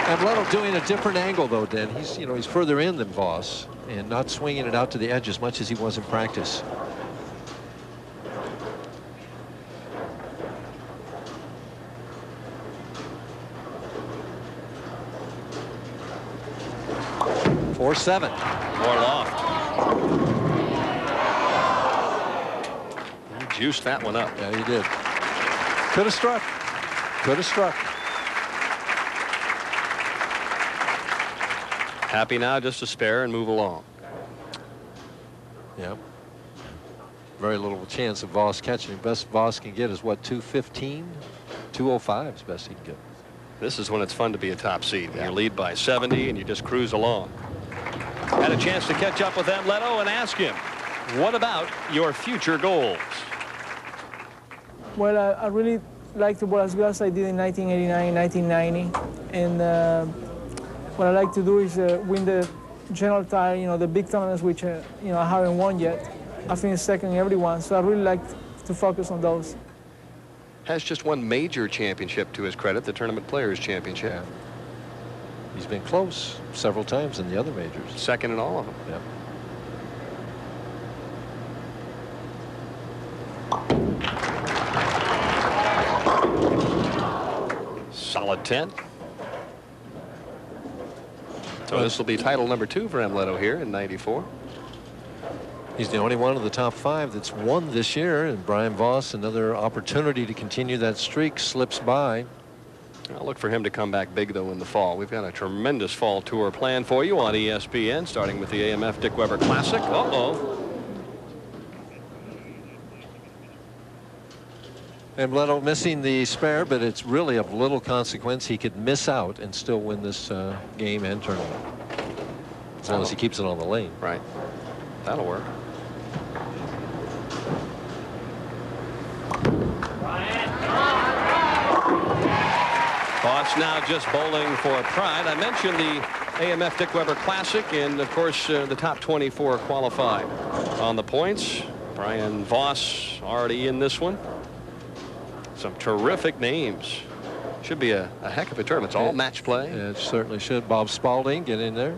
Amletto doing a different angle though, Dan. He's further in than Voss and not swinging it out to the edge as much as he was in practice. Four, 7. More loft. He juiced that one up. Yeah, he did. Could have struck. Could have struck. Happy now just to spare and move along. Yeah. Very little chance of Voss catching. Best Voss can get is what, 215? 205 is best he can get. This is when it's fun to be a top seed. Yeah. You lead by 70 and you just cruise along. Had a chance to catch up with Amletto and ask him, what about your future goals? Well, I really like to bowl as good as I did in 1989, 1990. And what I like to do is win the general title, the big tournaments, which, I haven't won yet. I finished second in every one, so I really like to focus on those. Has just one major championship to his credit, the Tournament Players Championship. Yeah. He's been close several times in the other majors. Second in all of them. Yeah. Solid 10. So this will be title number 2 for Amletto here in 94. He's the only one of the top 5 that's won this year, and Brian Voss, another opportunity to continue that streak, slips by. I'll look for him to come back big, though, in the fall. We've got a tremendous fall tour planned for you on ESPN, starting with the AMF Dick Weber Classic. Amletto missing the spare, but it's really of little consequence. He could miss out and still win this game and tournament, as long as he keeps it on the lane. Right. That'll work. Voss now just bowling for pride. I mentioned the AMF Dick Weber Classic, and of course the top 24 qualified. On the points, Brian Voss already in this one. Some terrific names. Should be a heck of a tournament. It's all match play. It certainly should. Bob Spalding, get in there.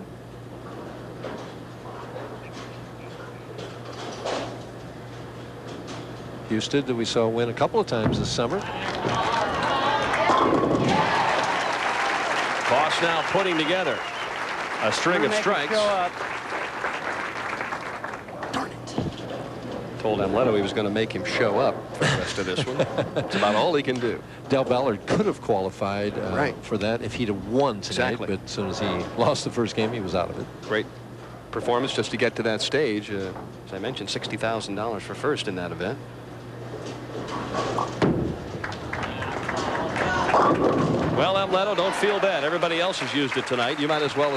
Houston, that we saw win a couple of times this summer. Voss now putting together a string of strikes. Darn it. Told Amletto he was going to make him show up for the rest of this one. It's about all he can do. Del Ballard could have qualified for that if he'd have won tonight, Exactly. but as soon as he lost the first game, he was out of it. Great performance just to get to that stage. As I mentioned, $60,000 for first in that event. Well, Amletto, don't feel bad. Everybody else has used it tonight. You might as well.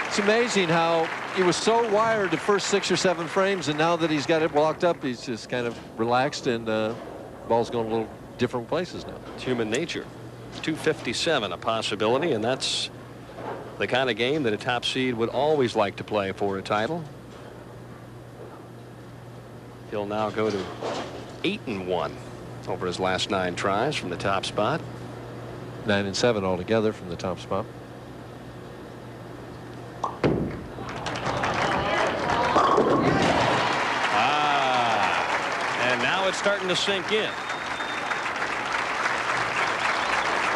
It's amazing how he was so wired the first 6 or 7 frames, and now that he's got it blocked up, he's just kind of relaxed, and ball's going a little different places now. It's human nature. 257 a possibility, and that's the kind of game that a top seed would always like to play for a title. He'll now go to 8-1 over his last 9 tries from the top spot. 9 and 7 altogether from the top spot. And now it's starting to sink in.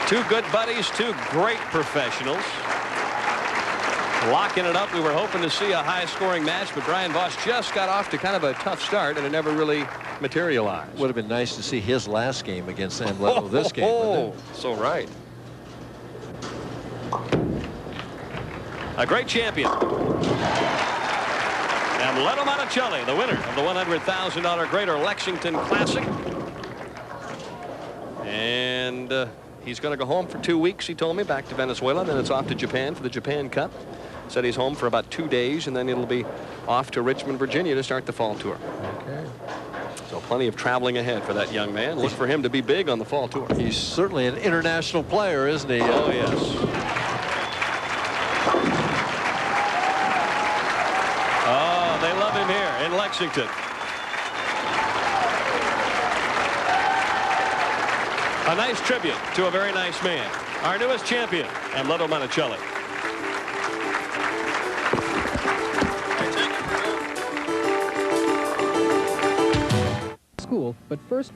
2 good buddies, 2 great professionals. Locking it up. We were hoping to see a high-scoring match, but Brian Voss just got off to kind of a tough start, and it never really materialized. Would have been nice to see his last game against Amletto this game. Wouldn't it? So right. A great champion. Amletto Monacelli, the winner of the $100,000 Greater Lexington Classic. And he's going to go home for 2 weeks, he told me, back to Venezuela. Then it's off to Japan for the Japan Cup. Said he's home for about 2 days, and then it'll be off to Richmond, Virginia to start the fall tour. Okay. So plenty of traveling ahead for that young man. Look for him to be big on the fall tour. He's certainly an international player, isn't he? Oh, yes. Oh, they love him here in Lexington. A nice tribute to a very nice man. our newest champion, Amletto Monacelli. School, but first